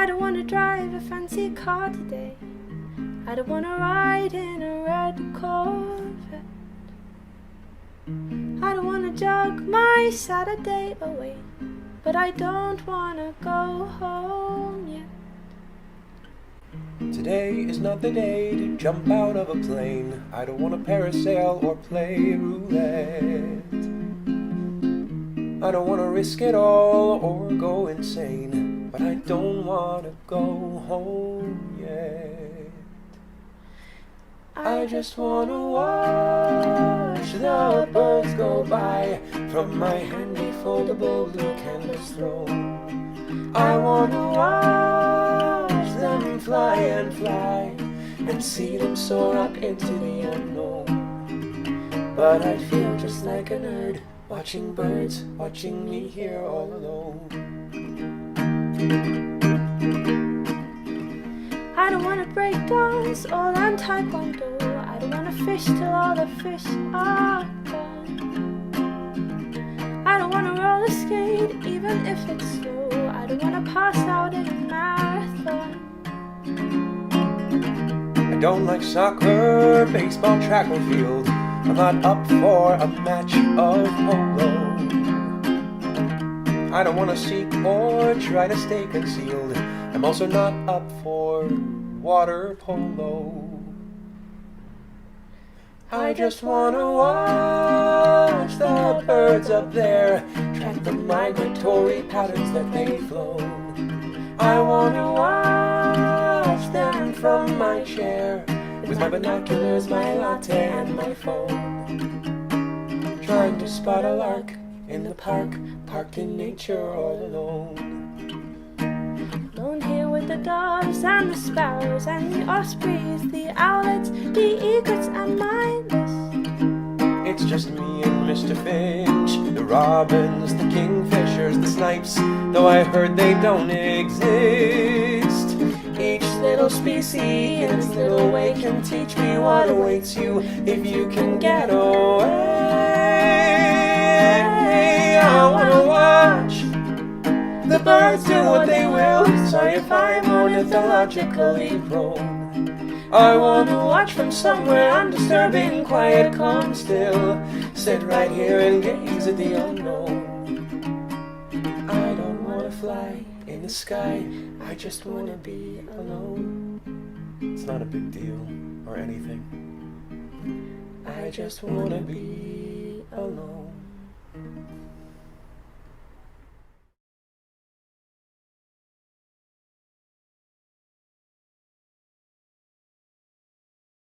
I don't wanna drive a fancy car today. I don't wanna ride in a red Corvette. I don't wanna jog my Saturday away, but I don't wanna go home yet. Today is not the day to jump out of a plane. I don't wanna parasail or play roulette. I don't wanna risk it all or go insane, but I don't wanna go home yet. I just wanna watch the birds go by from my handy foldable blue canvas throne. I wanna watch them fly and fly and see them soar up into the unknown. But I'd feel just like a nerd watching birds, watching me here all alone. I don't wanna break dance or learn taekwondo. I don't wanna fish till all the fish are gone. I don't wanna roller skate even if it's slow. I don't wanna pass out in a marathon. I don't like soccer, baseball, track or field. I'm not up for a match of polo. I don't wanna seek or try to stay concealed. I'm also not up for water polo. I just wanna watch the birds up there, track the migratory patterns that they've flown. I wanna watch them from my chair, with my binoculars, my latte and my phone, trying to spot a lark in the park, parked in nature all alone. Alone here with the doves and the sparrows and the ospreys, the owlets, the egrets and my list. It's just me and Mr. Finch, the robins, the kingfishers, the snipes, though I heard they don't exist. Each little species in its little way can teach me what awaits you if you can get away. I wanna watch the birds do what they will. Sorry if I'm ornithologically prone. I wanna watch from somewhere undisturbing, quiet, calm, still. Sit right here and gaze at the unknown. I don't wanna fly in the sky, I just wanna be alone. It's not a big deal or anything. I just wanna be alone.